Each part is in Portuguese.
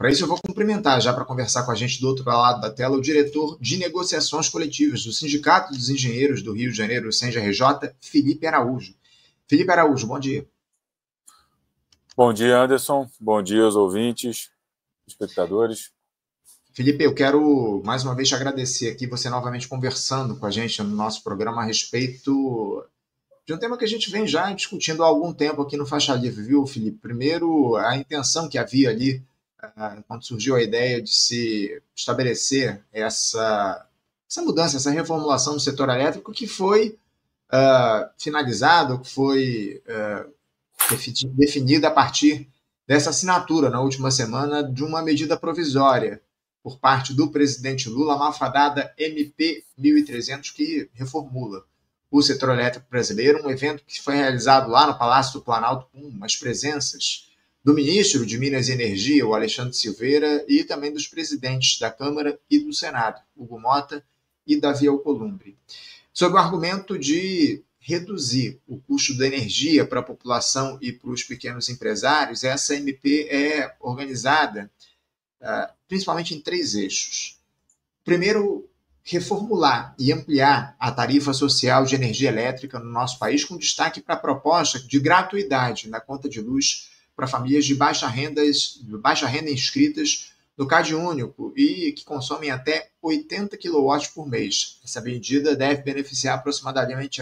Para isso, eu vou cumprimentar, já para conversar com a gente do outro lado da tela, o diretor de negociações coletivas do Sindicato dos Engenheiros do Rio de Janeiro, SENGE-RJ, Felipe Araújo. Felipe Araújo, bom dia. Bom dia, Anderson. Bom dia aos ouvintes, espectadores. Felipe, eu quero mais uma vez te agradecer aqui, você novamente conversando com a gente no nosso programa a respeito de um tema que a gente vem já discutindo há algum tempo aqui no Faixa Livre, viu, Felipe? Primeiro, a intenção que havia ali, quando surgiu a ideia de se estabelecer essa mudança, essa reformulação do setor elétrico, que foi finalizada, que foi definida a partir dessa assinatura, na última semana, de uma medida provisória por parte do presidente Lula, a malfadada MP 1300, que reformula o setor elétrico brasileiro, um evento que foi realizado lá no Palácio do Planalto com as presenças do ministro de Minas e Energia, o Alexandre Silveira, e também dos presidentes da Câmara e do Senado, Hugo Mota e Davi Alcolumbre, sob o argumento de reduzir o custo da energia para a população e para os pequenos empresários. Essa MP é organizada principalmente em 3 eixos. Primeiro, reformular e ampliar a tarifa social de energia elétrica no nosso país, com destaque para a proposta de gratuidade na conta de luz para famílias de baixa renda inscritas no CadÚnico e que consomem até 80 kW por mês. Essa medida deve beneficiar aproximadamente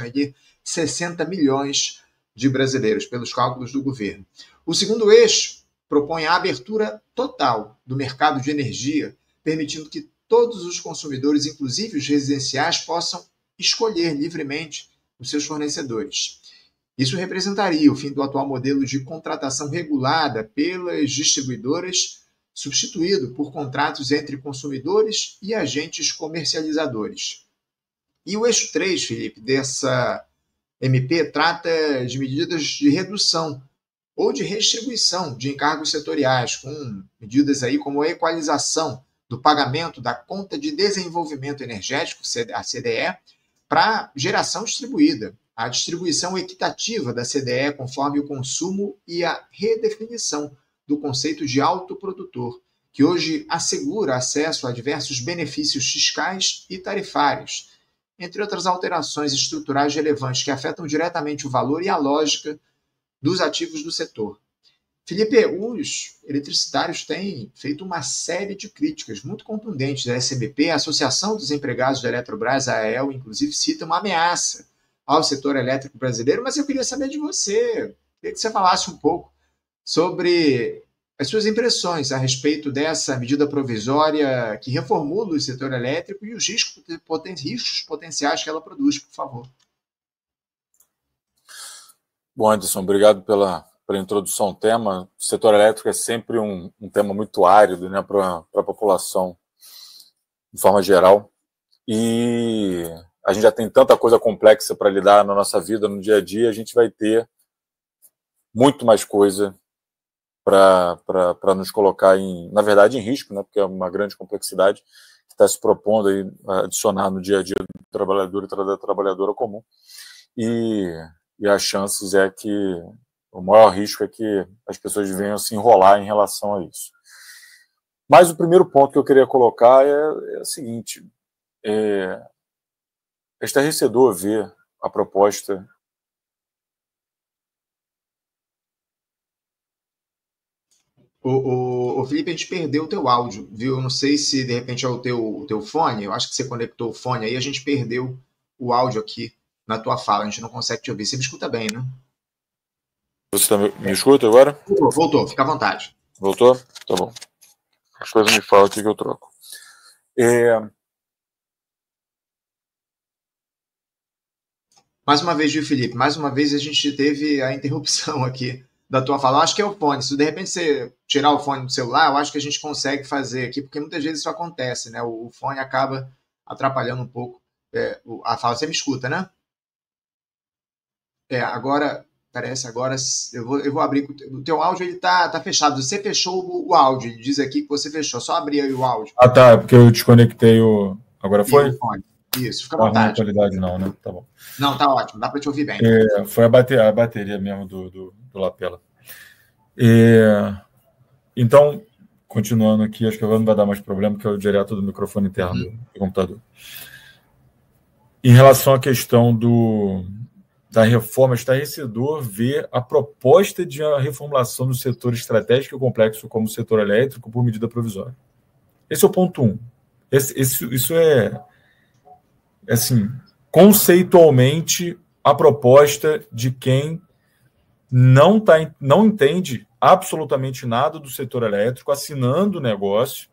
60 milhões de brasileiros, pelos cálculos do governo. O segundo eixo propõe a abertura total do mercado de energia, permitindo que todos os consumidores, inclusive os residenciais, possam escolher livremente os seus fornecedores. Isso representaria o fim do atual modelo de contratação regulada pelas distribuidoras, substituído por contratos entre consumidores e agentes comercializadores. E o eixo 3, Felipe, dessa MP trata de medidas de redução ou de restribuição de encargos setoriais, com medidas aí como a equalização do pagamento da Conta de Desenvolvimento Energético, a CDE, para geração distribuída, a distribuição equitativa da CDE conforme o consumo e a redefinição do conceito de autoprodutor, que hoje assegura acesso a diversos benefícios fiscais e tarifários, entre outras alterações estruturais relevantes que afetam diretamente o valor e a lógica dos ativos do setor. Felipe, os eletricitários têm feito uma série de críticas muito contundentes da SMPP. A Associação dos Empregados da Eletrobras, a AEL, inclusive, cita uma ameaça ao setor elétrico brasileiro, mas eu queria saber de você, queria que você falasse um pouco sobre as suas impressões a respeito dessa medida provisória que reformula o setor elétrico e os riscos potenciais que ela produz, por favor. Bom, Anderson, obrigado pela introdução ao tema. O setor elétrico é sempre um tema muito árido, né, para a população, de forma geral. E a gente já tem tanta coisa complexa para lidar na nossa vida, no dia a dia, a gente vai ter muito mais coisa para nos colocar, na verdade, em risco, né, porque é uma grande complexidade que está se propondo aí a adicionar no dia a dia do trabalhador e da trabalhadora comum. E as chances é que o maior risco é que as pessoas venham se enrolar em relação a isso. Mas o primeiro ponto que eu queria colocar é o seguinte: é estarrecedor ver a proposta. O Felipe, a gente perdeu o teu áudio, viu? Eu não sei se de repente é o teu fone, eu acho que você conectou o fone aí, a gente perdeu o áudio aqui na tua fala, a gente não consegue te ouvir. Você me escuta bem, né? Você me escuta agora? Voltou, fica à vontade. Voltou? Tá bom. As coisas me falam aqui que eu troco. Mais uma vez, viu, Felipe? Mais uma vez a gente teve a interrupção aqui da tua fala. Eu acho que é o fone. Se de repente você tirar o fone do celular, eu acho que a gente consegue fazer aqui, porque muitas vezes isso acontece, né? O fone acaba atrapalhando um pouco a fala. Você me escuta, né? Agora, parece, agora eu vou abrir. O teu áudio ele tá fechado. Você fechou o áudio, ele diz aqui que você fechou. Só abrir aí o áudio. Ah, tá, é porque eu desconectei o... Agora foi? O fone. Isso, fica à vontade. Não é qualidade não, né? Tá bom. Não, tá ótimo, dá para te ouvir bem. Foi a bateria mesmo do lapela. Então, Continuando aqui, acho que agora não vai dar mais problema, porque é direto do microfone interno do computador. Em relação à questão da reforma, estarrecedor ver a proposta de uma reformulação do setor estratégico e complexo como o setor elétrico por medida provisória. Esse é o ponto 1. Isso é, assim, conceitualmente, a proposta de quem não entende absolutamente nada do setor elétrico, assinando o negócio,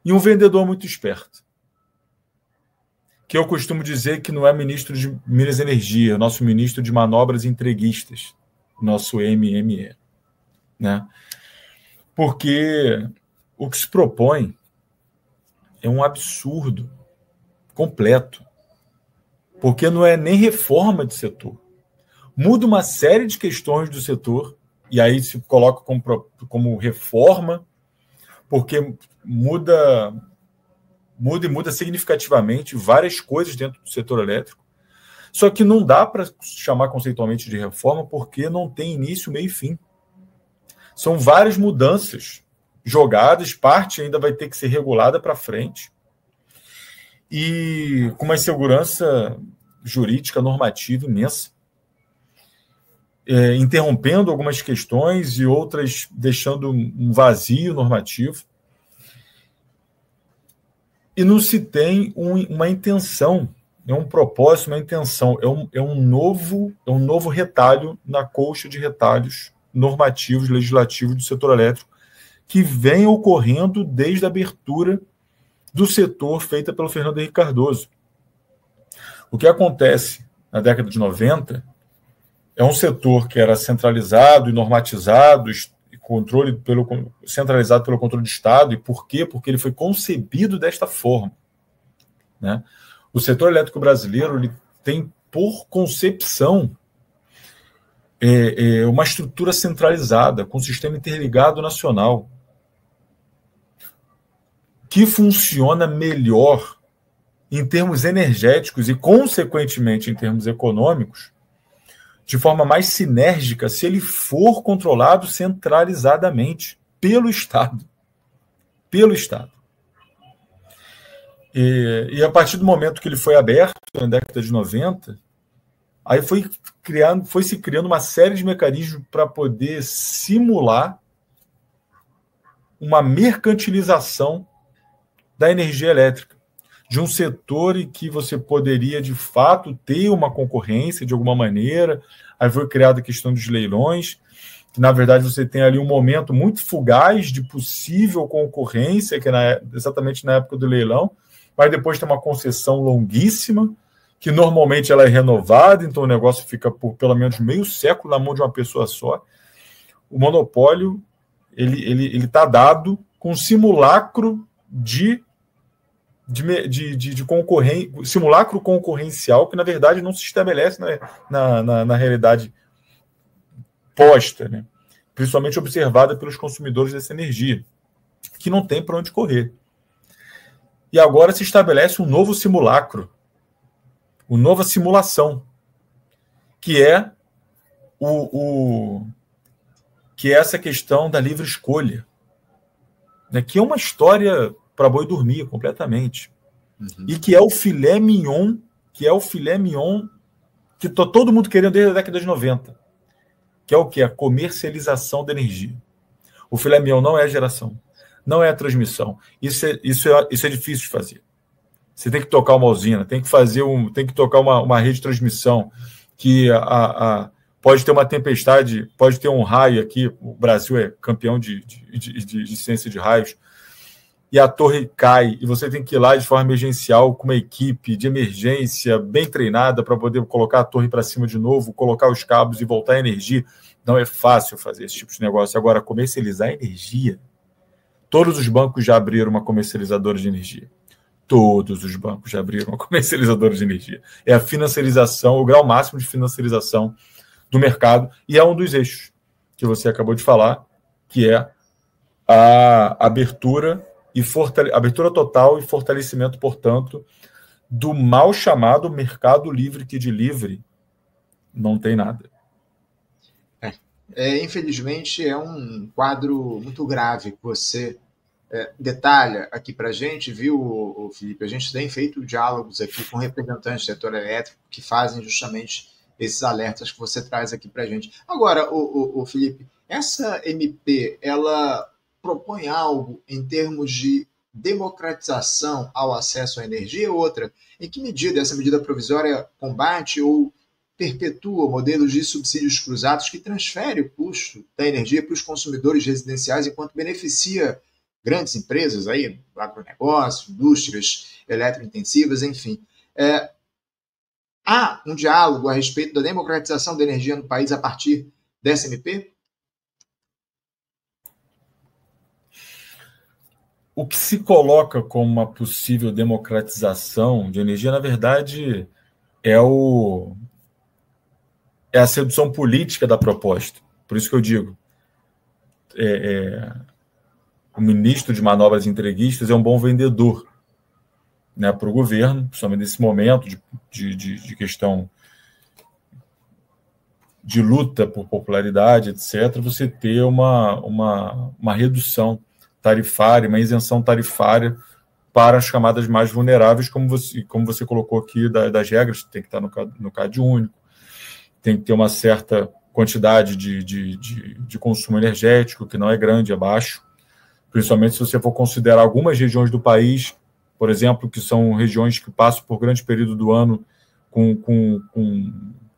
e um vendedor muito esperto, que eu costumo dizer que não é ministro de Minas e Energia, nosso ministro de manobras entreguistas, nosso MME, né? Porque o que se propõe é um absurdo completo, porque não é nem reforma de setor. Muda uma série de questões do setor, e aí se coloca como reforma, porque muda significativamente várias coisas dentro do setor elétrico, só que não dá para chamar conceitualmente de reforma porque não tem início, meio e fim. São várias mudanças jogadas, parte ainda vai ter que ser regulada para frente, e com uma insegurança jurídica, normativa imensa, interrompendo algumas questões e outras deixando um vazio normativo. E não se tem uma intenção, um propósito, uma intenção. É um novo retalho na colcha de retalhos normativos, legislativos do setor elétrico, que vem ocorrendo desde a abertura do setor feita pelo Fernando Henrique Cardoso. O que acontece na década de 90 é um setor que era centralizado e normatizado, centralizado pelo controle do Estado. E por quê? Porque ele foi concebido desta forma, né? O setor elétrico brasileiro ele tem, por concepção, uma estrutura centralizada, com um sistema interligado nacional, que funciona melhor em termos energéticos e, consequentemente, em termos econômicos, de forma mais sinérgica, se ele for controlado centralizadamente pelo Estado. Pelo Estado. E a partir do momento que ele foi aberto, na década de 90, aí foi se criando uma série de mecanismos para poder simular uma mercantilização da energia elétrica, de um setor em que você poderia, de fato, ter uma concorrência de alguma maneira. Aí foi criada a questão dos leilões, que, na verdade, você tem ali um momento muito fugaz de possível concorrência, que é exatamente na época do leilão, mas depois tem uma concessão longuíssima, que normalmente ela é renovada, então o negócio fica por pelo menos meio século na mão de uma pessoa só. O monopólio ele está dado com um simulacro de simulacro concorrencial que, na verdade, não se estabelece na realidade posta, né? Principalmente observada pelos consumidores dessa energia, que não tem para onde correr. E agora se estabelece um novo simulacro, uma nova simulação, que é que é essa questão da livre escolha, né? Que é uma história para boi dormir completamente. Uhum. E que é o filé mignon, que todo mundo querendo desde a década de 90, que é o que? A comercialização da energia. O filé mignon não é a geração, não é a transmissão. Isso é difícil de fazer. Você tem que tocar uma usina, tem que tocar uma rede de transmissão, que pode ter uma tempestade, pode ter um raio aqui, o Brasil é campeão de ciência de raios, e a torre cai, e você tem que ir lá de forma emergencial com uma equipe de emergência bem treinada para poder colocar a torre para cima de novo, colocar os cabos e voltar a energia. Não é fácil fazer esse tipo de negócio. Agora, comercializar energia, todos os bancos já abriram uma comercializadora de energia. Todos os bancos já abriram uma comercializadora de energia. É a financiarização, o grau máximo de financiarização do mercado, e é um dos eixos que você acabou de falar, que é a abertura total e fortalecimento, portanto, do mal chamado mercado livre, que de livre não tem nada. Infelizmente, é um quadro muito grave que você detalha aqui para a gente, viu, Felipe? A gente tem feito diálogos aqui com representantes do setor elétrico que fazem justamente esses alertas que você traz aqui para a gente. Agora, o Felipe, essa MP, ela propõe algo em termos de democratização ao acesso à energia? Outra, em que medida essa medida provisória combate ou perpetua modelos de subsídios cruzados que transfere o custo da energia para os consumidores residenciais enquanto beneficia grandes empresas aí, agronegócio, indústrias eletrointensivas, enfim. Há um diálogo a respeito da democratização da energia no país a partir dessa MP? O que se coloca como uma possível democratização de energia, na verdade, é a sedução política da proposta. Por isso que eu digo, o ministro de manobras entreguistas é um bom vendedor, né, para o governo, principalmente nesse momento de questão de luta por popularidade, etc., você ter uma redução tarifária, uma isenção tarifária para as camadas mais vulneráveis, como você colocou aqui, das regras, tem que estar no CAD único, tem que ter uma certa quantidade de consumo energético, que não é grande, é baixo, principalmente se você for considerar algumas regiões do país, por exemplo, que são regiões que passam por grande período do ano com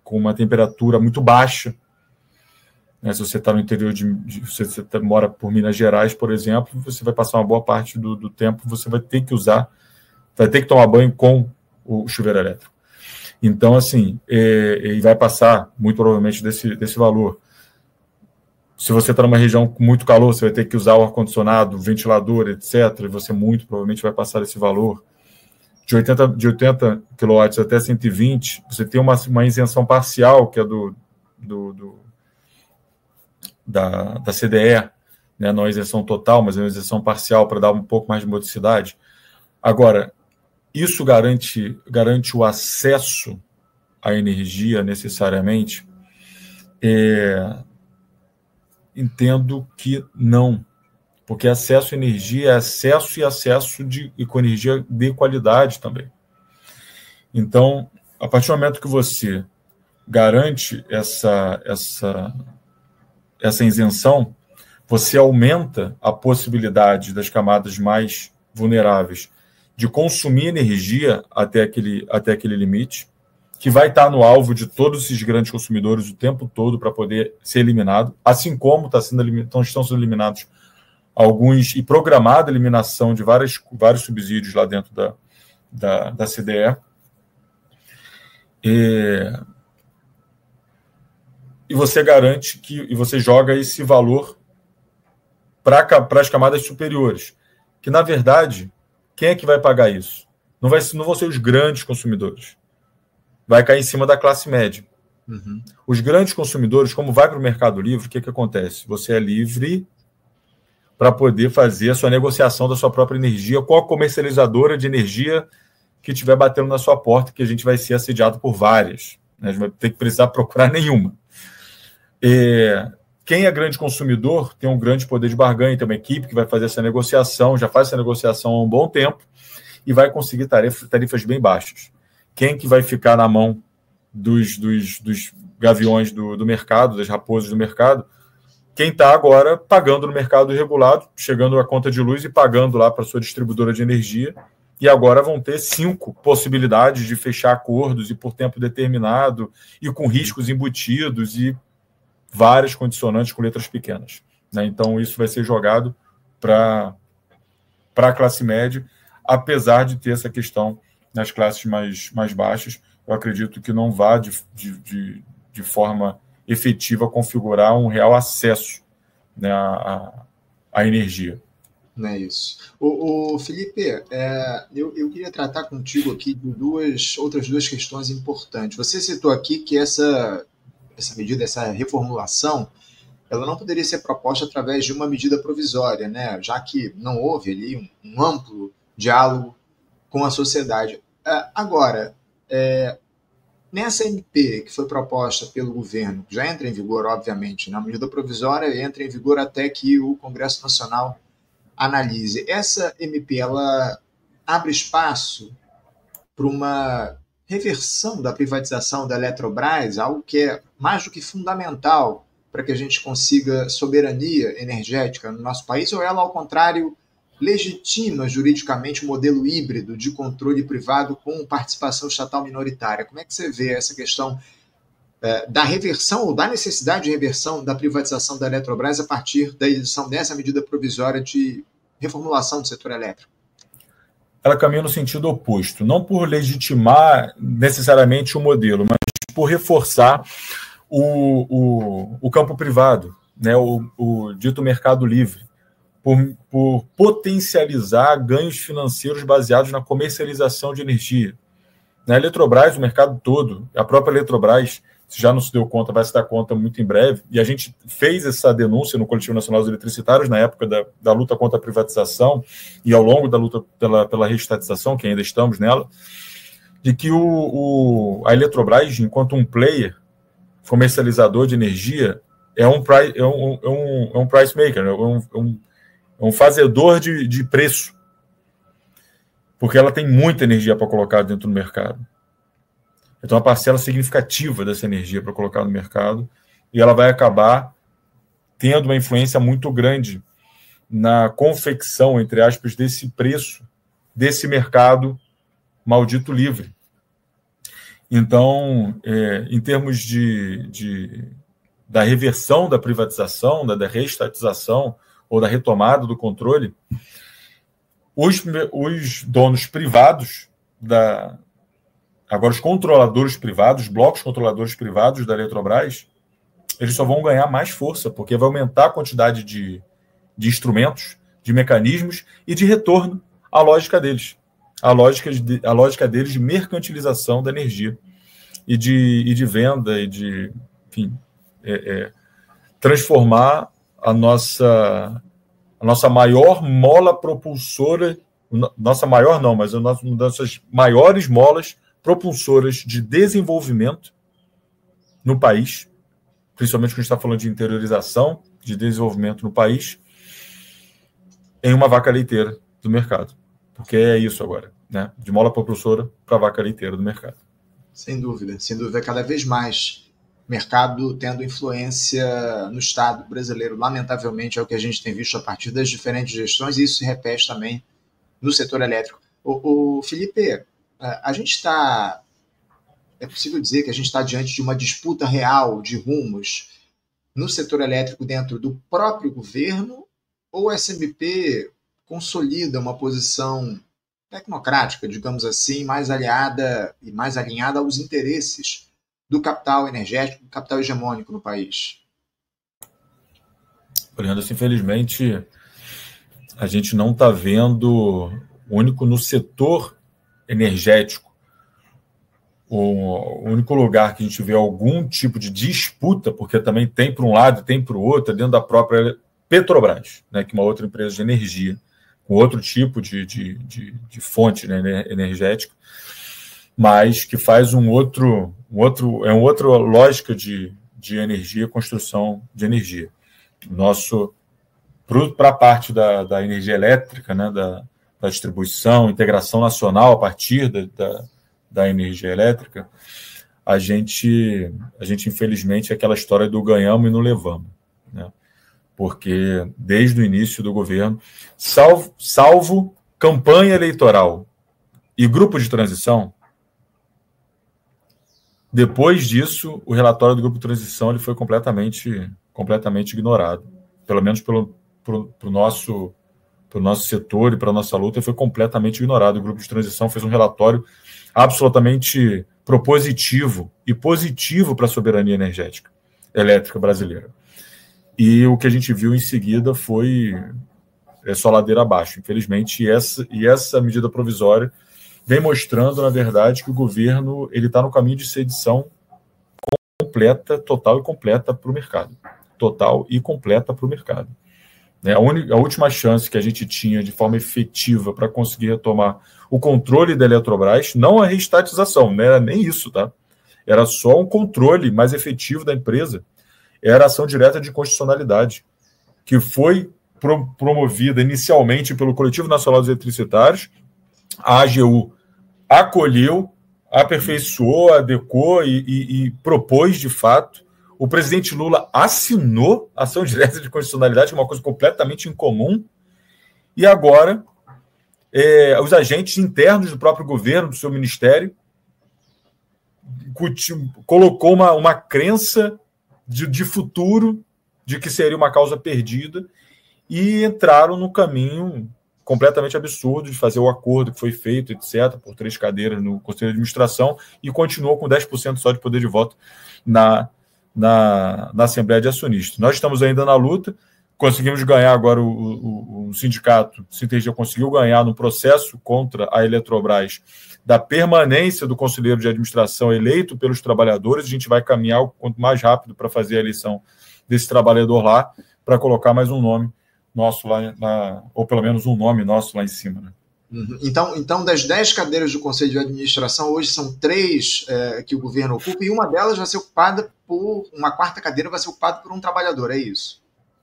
uma temperatura muito baixa. Se você está no interior se você mora por Minas Gerais, por exemplo, você vai passar uma boa parte do tempo, você vai ter que tomar banho com o chuveiro elétrico. Então, assim, e vai passar, muito provavelmente, desse valor. Se você está numa região com muito calor, você vai ter que usar o ar-condicionado, ventilador, etc., e você muito provavelmente vai passar esse valor. De 80 kW até 120, você tem uma isenção parcial, que é da CDE, né? Não é isenção total, mas é uma isenção parcial para dar um pouco mais de modicidade. Agora, isso garante o acesso à energia necessariamente? Entendo que não, porque acesso à energia é acesso e com energia de qualidade também. Então, a partir do momento que você garante essa isenção, você aumenta a possibilidade das camadas mais vulneráveis de consumir energia até aquele limite, que vai estar no alvo de todos esses grandes consumidores o tempo todo para poder ser eliminado, assim como estão sendo eliminados alguns, e programada a eliminação de vários subsídios lá dentro da CDE. E você garante e você joga esse valor para as camadas superiores, que, na verdade, quem é que vai pagar isso? Não vão ser os grandes consumidores. Vai cair em cima da classe média. Uhum. Os grandes consumidores, como vai para o Mercado Livre, o que acontece? Você é livre para poder fazer a sua negociação da sua própria energia com a comercializadora de energia que estiver batendo na sua porta, que a gente vai ser assediado por várias. Né? A gente vai ter que precisar procurar nenhuma. Quem é grande consumidor tem um grande poder de barganha, tem uma equipe que vai fazer essa negociação, já faz essa negociação há um bom tempo e vai conseguir tarifas bem baixas. Quem que vai ficar na mão dos gaviões do mercado, das raposas do mercado? Quem está agora pagando no mercado regulado, chegando a conta de luz e pagando lá para a sua distribuidora de energia, e agora vão ter 5 possibilidades de fechar acordos e por tempo determinado, e com riscos embutidos e várias condicionantes com letras pequenas. Né? Então, isso vai ser jogado para a classe média, apesar de ter essa questão nas classes mais baixas. Eu acredito que não vá de forma efetiva configurar um real acesso, né, à energia. Não é isso. O Felipe, eu queria tratar contigo aqui de outras duas questões importantes. Você citou aqui que essa medida, essa reformulação, ela não poderia ser proposta através de uma medida provisória, né? Já que não houve ali um amplo diálogo com a sociedade. Agora, Nessa MP que foi proposta pelo governo, que já entra em vigor, obviamente, na medida provisória, entra em vigor até que o Congresso Nacional analise. Essa MP, ela abre espaço para uma reversão da privatização da Eletrobras, algo que é mais do que fundamental para que a gente consiga soberania energética no nosso país, ou ela, ao contrário, legitima juridicamente o modelo híbrido de controle privado com participação estatal minoritária? Como é que você vê essa questão da reversão ou da necessidade de reversão da privatização da Eletrobras a partir da edição dessa medida provisória de reformulação do setor elétrico? Ela caminha no sentido oposto, não por legitimar necessariamente o modelo, mas por reforçar o campo privado, né, o dito mercado livre, por potencializar ganhos financeiros baseados na comercialização de energia. Na Eletrobras, o mercado todo, a própria Eletrobras, se já não se deu conta, vai se dar conta muito em breve, e a gente fez essa denúncia no Coletivo Nacional dos Eletricitários na época da luta contra a privatização e ao longo da luta pela reestatização, que ainda estamos nela, de que a Eletrobras, enquanto um player comercializador de energia, é um price maker, um fazedor de preço, porque ela tem muita energia para colocar dentro do mercado. Então, uma parcela significativa dessa energia para colocar no mercado, e ela vai acabar tendo uma influência muito grande na confecção, entre aspas, desse preço, desse mercado maldito livre. Então, em termos da reversão da privatização, da reestatização ou da retomada do controle, os donos privados agora os controladores privados, blocos controladores privados da Eletrobras, eles só vão ganhar mais força, porque vai aumentar a quantidade de instrumentos, de mecanismos e de retorno à lógica deles. A lógica deles de mercantilização da energia e de venda e de, enfim, transformar a nossa maior mola propulsora, nossa maior não, mas uma das nossas maiores molas propulsoras de desenvolvimento no país, principalmente quando a gente está falando de interiorização, de desenvolvimento no país, em uma vaca leiteira do mercado. Porque é isso agora, né? De mola propulsora para vaca leiteira do mercado. Sem dúvida, cada vez mais mercado tendo influência no Estado brasileiro. Lamentavelmente é o que a gente tem visto a partir das diferentes gestões, e isso se repete também no setor elétrico. O Felipe, a gente está... É possível dizer que a gente está diante de uma disputa real de rumos no setor elétrico dentro do próprio governo, ou a SMP consolida uma posição tecnocrática, digamos assim, mais aliada e mais alinhada aos interesses do capital energético, do capital hegemônico no país? Olhando assim, infelizmente, a gente não está vendo único no setor energético. O único lugar que a gente vê algum tipo de disputa, porque também tem para um lado e tem para o outro, é dentro da própria Petrobras, né, que é uma outra empresa de energia, com outro tipo de fonte, né, energética, mas que faz uma outra lógica de energia, construção de energia. Para a parte da energia elétrica, né, da distribuição, integração nacional a partir da energia elétrica, a gente infelizmente, é aquela história do ganhamos e não levamos, né? Porque desde o início do governo, salvo campanha eleitoral e grupo de transição, depois disso, o relatório do grupo de transição ele foi completamente ignorado, pelo menos para o nosso setor e para a nossa luta, foi completamente ignorado. O grupo de transição fez um relatório absolutamente propositivo e positivo para a soberania energética elétrica brasileira. E o que a gente viu em seguida foi só ladeira abaixo, infelizmente, e essa medida provisória vem mostrando, na verdade, que o governo está no caminho de sedição completa, total e completa para o mercado. Total e completa para o mercado. A última chance que a gente tinha de forma efetiva para conseguir retomar o controle da Eletrobras, não a reestatização, não era nem isso, tá? era só um controle mais efetivo da empresa, era a ação direta de constitucionalidade, que foi promovida inicialmente pelo Coletivo Nacional dos Eletricitários. A AGU acolheu, aperfeiçoou, adequou e propôs, de fato. O presidente Lula assinou a ação direta de constitucionalidade, que é uma coisa completamente incomum. E agora, os agentes internos do próprio governo, do seu ministério, colocou uma crença de futuro, de que seria uma causa perdida, e entraram no caminho completamente absurdo de fazer o acordo que foi feito, etc., por 3 cadeiras no Conselho de Administração, e continuou com 10% só de poder de voto na Assembleia de Acionistas. Nós estamos ainda na luta, conseguimos ganhar agora, o sindicato Sintergia conseguiu ganhar no processo contra a Eletrobras da permanência do conselheiro de administração eleito pelos trabalhadores. A gente vai caminhar o quanto mais rápido para fazer a eleição desse trabalhador lá, para colocar mais um nome nosso lá, ou pelo menos um nome nosso lá em cima, né? Então, das 10 cadeiras do Conselho de Administração, hoje são 3 que o governo ocupa, e uma delas vai ser ocupada uma quarta cadeira vai ser ocupada por um trabalhador, é isso?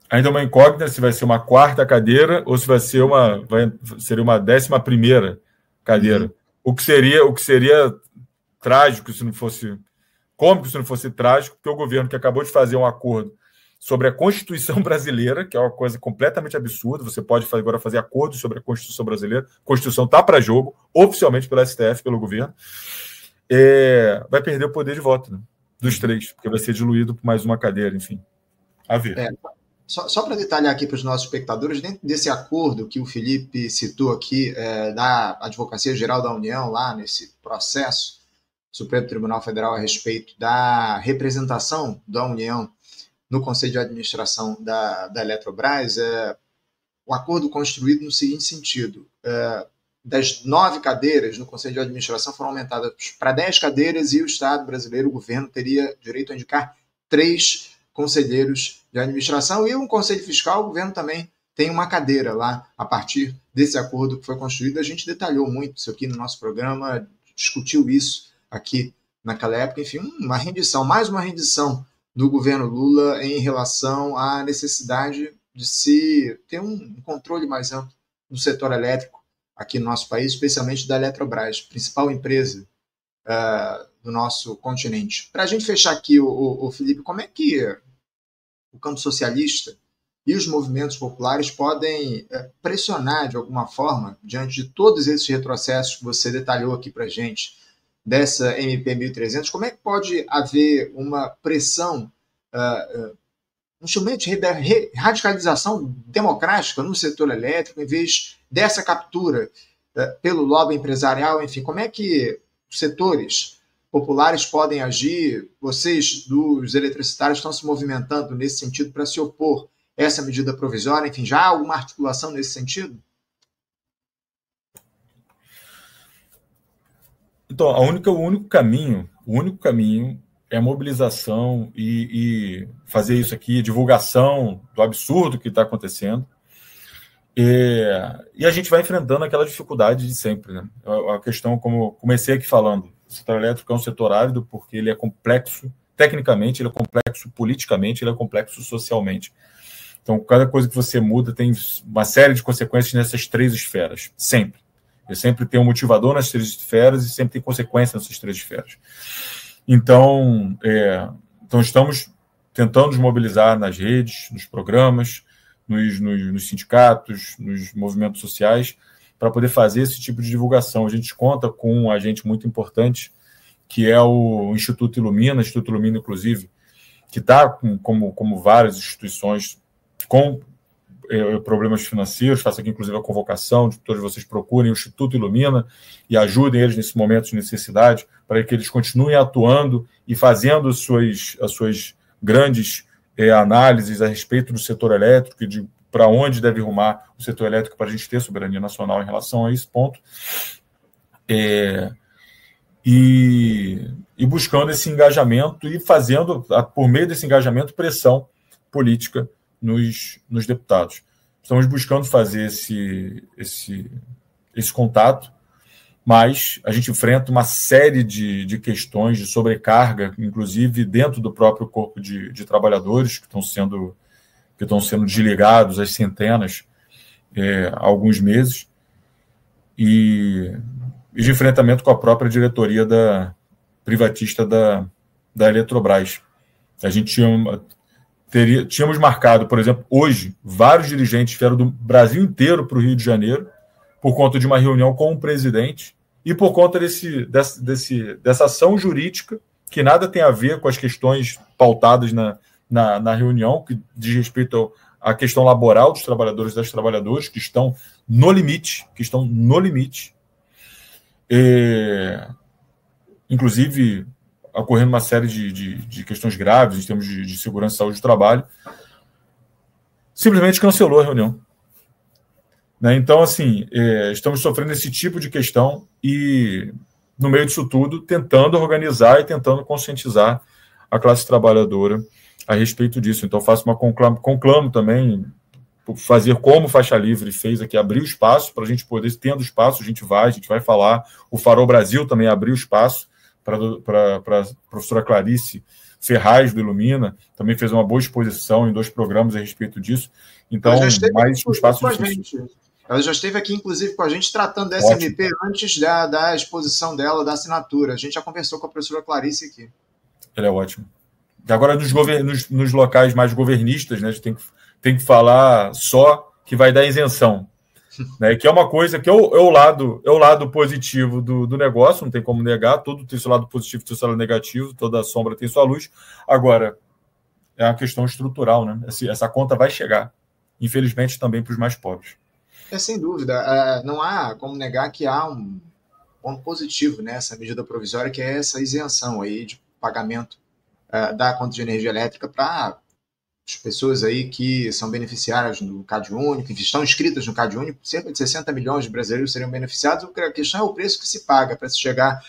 Ainda é uma incógnita se vai ser uma quarta cadeira ou se seria uma 11ª cadeira. O que seria trágico se não fosse cômico, se não fosse trágico, porque o governo que acabou de fazer um acordo sobre a Constituição brasileira, que é uma coisa completamente absurda, você pode agora fazer acordos sobre a Constituição brasileira, a Constituição está para jogo, oficialmente pelo STF, pelo governo, vai perder o poder de voto, né, dos 3, porque vai ser diluído por mais uma cadeira, enfim. A ver. Só para detalhar aqui para os nossos espectadores, dentro desse acordo que o Felipe citou aqui, da Advocacia Geral da União, lá nesse processo do Supremo Tribunal Federal a respeito da representação da União no Conselho de Administração da Eletrobras, o acordo construído no seguinte sentido: das 9 cadeiras no Conselho de Administração foram aumentadas para 10 cadeiras, e o Estado brasileiro, o governo, teria direito a indicar 3 conselheiros de administração, e um conselho fiscal, o governo também tem uma cadeira lá, a partir desse acordo que foi construído. A gente detalhou muito isso aqui no nosso programa, discutiu isso aqui naquela época. Enfim, mais uma rendição do governo Lula em relação à necessidade de se ter um controle mais amplo do setor elétrico aqui no nosso país, especialmente da Eletrobras, principal empresa do nosso continente. Para a gente fechar aqui, o Felipe, como é que o campo socialista e os movimentos populares podem pressionar de alguma forma, diante de todos esses retrocessos que você detalhou aqui para a gente, dessa MP 1300, como é que pode haver uma pressão, um instrumento de radicalização democrática no setor elétrico, em vez dessa captura pelo lobby empresarial? Enfim, como é que os setores populares podem agir? Vocês, dos eletricitários, estão se movimentando nesse sentido para se opor a essa medida provisória? Enfim, já há alguma articulação nesse sentido? Então, o único caminho é a mobilização e fazer isso aqui, divulgação do absurdo que está acontecendo. E a gente vai enfrentando aquela dificuldade de sempre, né? A questão, como comecei aqui falando, o setor elétrico é um setor árido porque ele é complexo tecnicamente, ele é complexo politicamente, ele é complexo socialmente. Então, cada coisa que você muda tem uma série de consequências nessas 3 esferas, sempre. Ele sempre tem um motivador nas 3 esferas e sempre tem consequência nessas 3 esferas. Então estamos tentando nos mobilizar nas redes, nos programas, nos sindicatos, nos movimentos sociais, para poder fazer esse tipo de divulgação. A gente conta com um agente muito importante, que é o Instituto Ilumina, inclusive, que está, como várias instituições, com problemas financeiros. Faço aqui, inclusive, a convocação de que todos vocês procurem o Instituto Ilumina e ajudem eles nesse momento de necessidade, para que eles continuem atuando e fazendo as suas grandes análises a respeito do setor elétrico e de para onde deve rumar o setor elétrico para a gente ter soberania nacional em relação a esse ponto. E buscando esse engajamento e fazendo, por meio desse engajamento, pressão política nos deputados. Estamos buscando fazer esse contato mas a gente enfrenta uma série de questões de sobrecarga, inclusive dentro do próprio corpo de trabalhadores que estão sendo desligados, às centenas, há alguns meses, e de enfrentamento com a própria diretoria privatista da Eletrobras. A gente tínhamos marcado, por exemplo, hoje, vários dirigentes vieram do Brasil inteiro para o Rio de Janeiro por conta de uma reunião com o presidente e por conta dessa ação jurídica que nada tem a ver com as questões pautadas na reunião, que diz respeito à questão laboral dos trabalhadores e das trabalhadoras, que estão no limite, inclusive ocorrendo uma série de questões graves em termos de segurança e saúde do trabalho, simplesmente cancelou a reunião. Né? Então, assim, estamos sofrendo esse tipo de questão e, no meio disso tudo, tentando organizar e tentando conscientizar a classe trabalhadora a respeito disso. Então, faço uma conclamo também, fazer como Faixa Livre fez aqui, abrir o espaço para a gente poder, tendo espaço, a gente vai falar. O Farol Brasil também abriu espaço para a professora Clarice Ferraz, do Ilumina, também fez uma boa exposição em 2 programas a respeito disso. Então, mais um espaço difícil. Ela já esteve aqui, inclusive, com a gente, tratando dessa MP antes da exposição dela, da assinatura. A gente já conversou com a professora Clarice aqui. Ela é ótima. Agora, nos locais mais governistas, né, a gente tem que falar só que vai dar isenção. Né, que é uma coisa que é o lado positivo do negócio, não tem como negar, tudo tem seu lado positivo, tem seu lado negativo, toda sombra tem sua luz. Agora, é uma questão estrutural, né? Essa conta vai chegar, infelizmente, também para os mais pobres. Sem dúvida. Não há como negar que há um ponto positivo nessa medida provisória, que é essa isenção aí de pagamento da conta de energia elétrica para as pessoas aí que são beneficiárias do CadÚnico, que estão inscritas no CadÚnico, cerca de 60 milhões de brasileiros seriam beneficiados. A questão é o preço que se paga para se chegar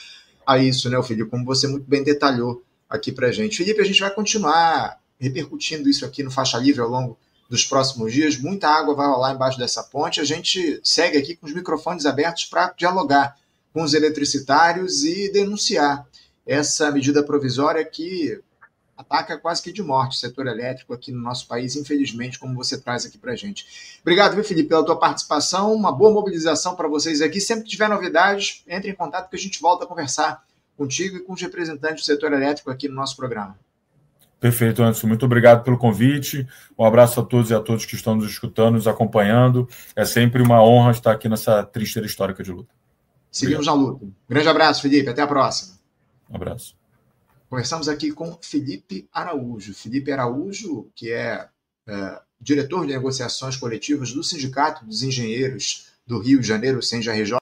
a isso, né, Felipe? Como você muito bem detalhou aqui para a gente. Felipe, a gente vai continuar repercutindo isso aqui no Faixa Livre ao longo dos próximos dias. Muita água vai rolar embaixo dessa ponte. A gente segue aqui com os microfones abertos para dialogar com os eletricitários e denunciar essa medida provisória que ataca quase que de morte o setor elétrico aqui no nosso país, infelizmente, como você traz aqui para a gente. Obrigado, viu, Felipe, pela tua participação. Uma boa mobilização para vocês aqui. Sempre que tiver novidades, entre em contato que a gente volta a conversar contigo e com os representantes do setor elétrico aqui no nosso programa. Perfeito, Anderson. Muito obrigado pelo convite. Um abraço a todos e a todos que estão nos escutando, nos acompanhando. É sempre uma honra estar aqui nessa trincheira histórica de luta. Seguimos na luta. Grande abraço, Felipe. Até a próxima. Um abraço. Conversamos aqui com Felipe Araújo. Felipe Araújo, que é diretor de negociações coletivas do Sindicato dos Engenheiros do Rio de Janeiro, SENJA-RJ.